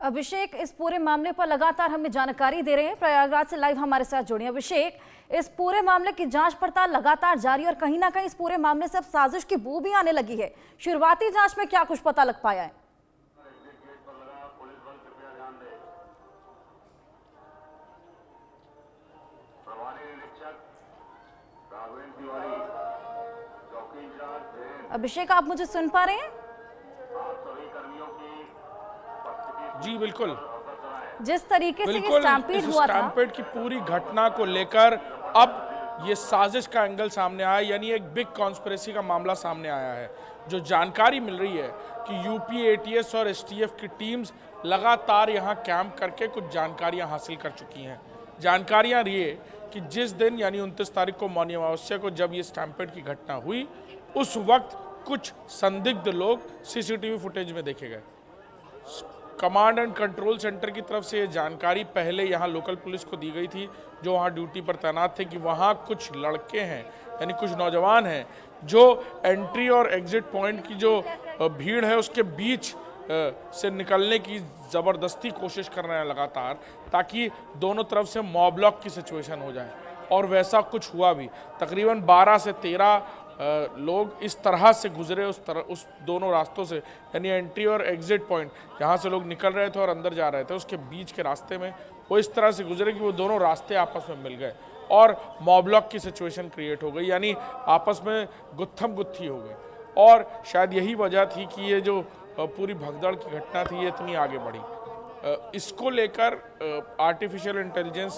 अभिषेक, इस पूरे मामले पर लगातार हमें जानकारी दे रहे हैं, प्रयागराज से लाइव हमारे साथ जुड़े। अभिषेक, इस पूरे मामले की जांच पड़ताल लगातार जारी और कहीं ना कहीं इस पूरे मामले से अब साजिश की बू भी आने लगी है। शुरुआती जांच में क्या कुछ पता लग पाया है? अभिषेक, आप मुझे सुन पा रहे हैं? जी बिल्कुल, जिस तरीके से ये स्टैम्पीड हुआ था, स्टैम्पीड की पूरी घटना को लेकर अब ये साजिश का एंगल सामने आया, यानी एक बिग कॉन्स्पिरेसी का मामला सामने आया है। जो जानकारी मिल रही है कि यूपी एटीएस और एसटीएफ की टीम्स लगातार यहाँ कैंप करके कुछ जानकारियाँ हासिल कर चुकी हैं। जानकारियाँ ये कि जिस दिन यानी 29 तारीख को मौनी अमावस्या को जब ये स्टैम्पीड की घटना हुई, उस वक्त कुछ संदिग्ध लोग सीसीटीवी फुटेज में देखे गए। कमांड एंड कंट्रोल सेंटर की तरफ से ये जानकारी पहले यहाँ लोकल पुलिस को दी गई थी, जो वहाँ ड्यूटी पर तैनात थे, कि वहाँ कुछ लड़के हैं यानी कुछ नौजवान हैं जो एंट्री और एग्जिट पॉइंट की जो भीड़ है उसके बीच से निकलने की ज़बरदस्ती कोशिश कर रहे हैं लगातार, ताकि दोनों तरफ से मॉब ब्लॉक की सिचुएशन हो जाए। और वैसा कुछ हुआ भी। तकरीबन 12 से 13 लोग इस तरह से गुजरे उस दोनों रास्तों से, यानी एंट्री और एग्जिट पॉइंट जहाँ से लोग निकल रहे थे और अंदर जा रहे थे, उसके बीच के रास्ते में वो इस तरह से गुजरे कि वो दोनों रास्ते आपस में मिल गए और मॉब ब्लॉक की सिचुएशन क्रिएट हो गई, यानी आपस में गुत्थम गुत्थी हो गई। और शायद यही वजह थी कि ये जो पूरी भगदड़ की घटना थी ये इतनी आगे बढ़ी। इसको लेकर आर्टिफिशियल इंटेलिजेंस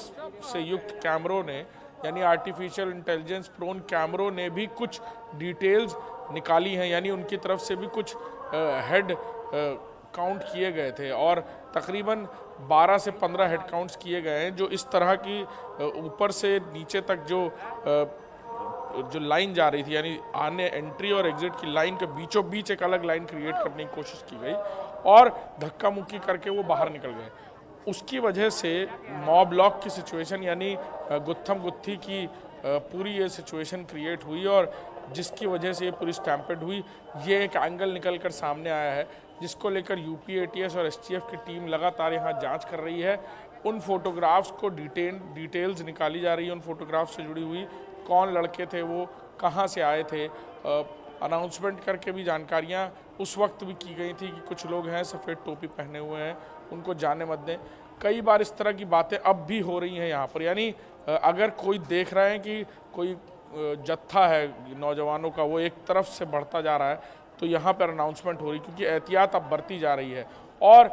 से युक्त कैमरों ने, यानी आर्टिफिशियल इंटेलिजेंस प्रोन कैमरों ने भी कुछ डिटेल्स निकाली हैं, यानी उनकी तरफ से भी कुछ हेड काउंट किए गए थे और तकरीबन 12 से 15 हेड काउंट्स किए गए हैं, जो इस तरह की ऊपर से नीचे तक जो लाइन जा रही थी, यानी आने एंट्री और एग्जिट की लाइन के बीचों बीच एक अलग लाइन क्रिएट करने की कोशिश की गई और धक्का मुक्की करके वो बाहर निकल गए। उसकी वजह से मॉब ब्लॉक की सिचुएशन, यानी गुत्थम गुत्थी की पूरी ये सिचुएशन क्रिएट हुई और जिसकी वजह से ये पूरी स्टैम्पेड हुई। ये एक एंगल निकल कर सामने आया है, जिसको लेकर यूपी एटीएस और एसटीएफ की टीम लगातार यहाँ जांच कर रही है। उन फोटोग्राफ्स को डिटेल्स निकाली जा रही है, उन फोटोग्राफ्स से जुड़ी हुई कौन लड़के थे, वो कहाँ से आए थे। अनाउंसमेंट करके भी जानकारियाँ उस वक्त भी की गई थी कि कुछ लोग हैं सफ़ेद टोपी पहने हुए हैं, उनको जाने मत दें। कई बार इस तरह की बातें अब भी हो रही हैं यहाँ पर, यानी अगर कोई देख रहा है कि कोई जत्था है नौजवानों का, वो एक तरफ से बढ़ता जा रहा है, तो यहाँ पर अनाउंसमेंट हो रही, क्योंकि एहतियात अब बरती जा रही है। और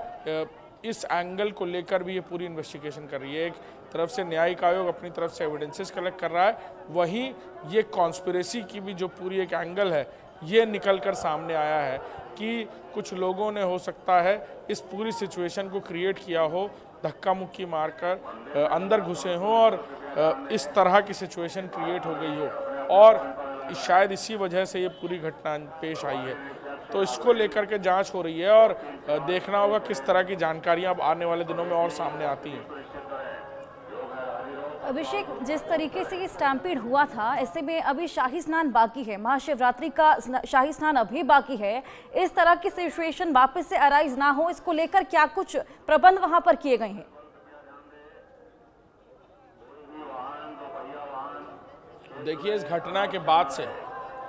इस एंगल को लेकर भी ये पूरी इन्वेस्टिगेशन कर रही है। एक तरफ से न्यायिक आयोग अपनी तरफ से एविडेंसेस कलेक्ट कर रहा है, वहीं ये कॉन्स्पिरेसी की भी जो पूरी एक एंगल है ये निकल कर सामने आया है कि कुछ लोगों ने हो सकता है इस पूरी सिचुएशन को क्रिएट किया हो, धक्का मुक्की मारकर अंदर घुसे हों और इस तरह की सिचुएशन क्रिएट हो गई हो, और शायद इसी वजह से ये पूरी घटना पेश आई है। तो इसको लेकर के जांच हो रही है और देखना होगा किस तरह की जानकारियां अब आने वाले दिनों में और सामने आती हैं। अभिषेक, जिस तरीके से ये स्टैम्पीड हुआ था, ऐसे में अभी शाही स्नान बाकी है, महाशिवरात्रि का शाही स्नान अभी बाकी है। इस तरह की सिचुएशन वापस से अराइज ना हो, इसको लेकर क्या कुछ प्रबंध वहां पर किए गए हैं? देखिए, इस घटना के बाद से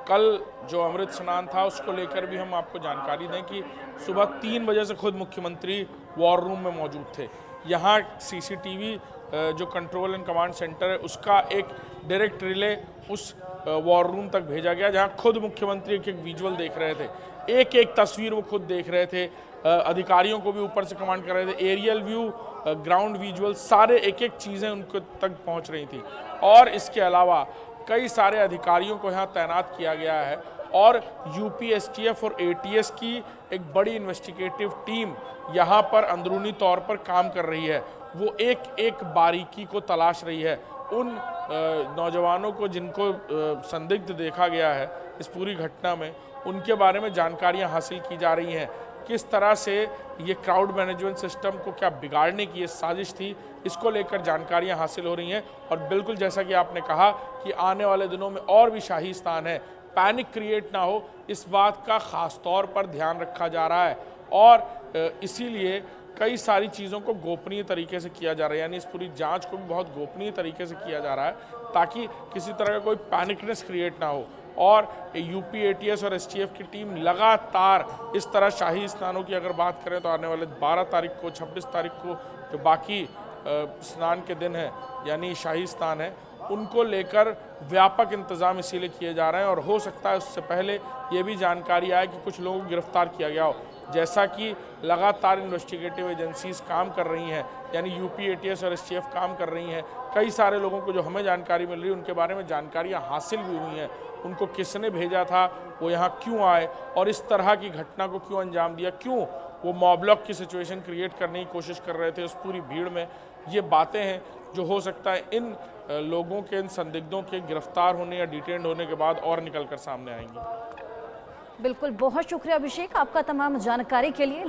कल जो अमृत स्नान था उसको लेकर भी हम आपको जानकारी दें कि सुबह 3 बजे से खुद मुख्यमंत्री वॉर रूम में मौजूद थे। यहाँ सीसीटीवी जो कंट्रोल एंड कमांड सेंटर है उसका एक डायरेक्ट रिले उस वॉर रूम तक भेजा गया, जहाँ खुद मुख्यमंत्री एक एक विजुअल देख रहे थे, एक एक तस्वीर वो खुद देख रहे थे। अधिकारियों को भी ऊपर से कमांड कर रहे थे, एरियल व्यू, ग्राउंड विजुअल, सारे एक एक चीज़ें उनको तक पहुँच रही थी। और इसके अलावा कई सारे अधिकारियों को यहाँ तैनात किया गया है और यूपी एसटीएफ और एटीएस की एक बड़ी इन्वेस्टिगेटिव टीम यहाँ पर अंदरूनी तौर पर काम कर रही है। वो एक एक बारीकी को तलाश रही है, उन नौजवानों को जिनको संदिग्ध देखा गया है इस पूरी घटना में, उनके बारे में जानकारियाँ हासिल की जा रही हैं। किस तरह से ये क्राउड मैनेजमेंट सिस्टम को क्या बिगाड़ने की ये साजिश थी, इसको लेकर जानकारियां हासिल हो रही हैं। और बिल्कुल जैसा कि आपने कहा कि आने वाले दिनों में और भी शाही स्नान है, पैनिक क्रिएट ना हो, इस बात का ख़ास तौर पर ध्यान रखा जा रहा है। और इसीलिए कई सारी चीज़ों को गोपनीय तरीके से किया जा रहा है, यानी इस पूरी जांच को भी बहुत गोपनीय तरीके से किया जा रहा है ताकि किसी तरह का कोई पैनिकनेस क्रिएट ना हो। और यूपी एटीएस और एसटीएफ की टीम लगातार इस तरह शाही स्नानों की अगर बात करें तो आने वाले 12 तारीख को, 26 तारीख को जो बाकी स्नान के दिन है यानी शाही स्नान है, उनको लेकर व्यापक इंतजाम इसीलिए किए जा रहे हैं। और हो सकता है उससे पहले ये भी जानकारी आए कि कुछ लोगों को गिरफ्तार किया गया हो, जैसा कि लगातार इन्वेस्टिगेटिव एजेंसीज काम कर रही हैं, यानी यूपी एटीएस और एसटीएफ काम कर रही हैं। कई सारे लोगों को जो हमें जानकारी मिल रही है उनके बारे में जानकारियाँ हासिल भी हुई हैं, उनको किसने भेजा था, वो यहाँ क्यों आए और इस तरह की घटना को क्यों अंजाम दिया, क्यों वो मॉब ब्लॉक की सिचुएशन क्रिएट करने की कोशिश कर रहे थे उस पूरी भीड़ में। ये बातें हैं जो हो सकता है इन लोगों के, इन संदिग्धों के गिरफ्तार होने या डिटेन्ड होने के बाद और निकल कर सामने आएंगी। बिल्कुल, बहुत शुक्रिया अभिषेक आपका तमाम जानकारी के लिए।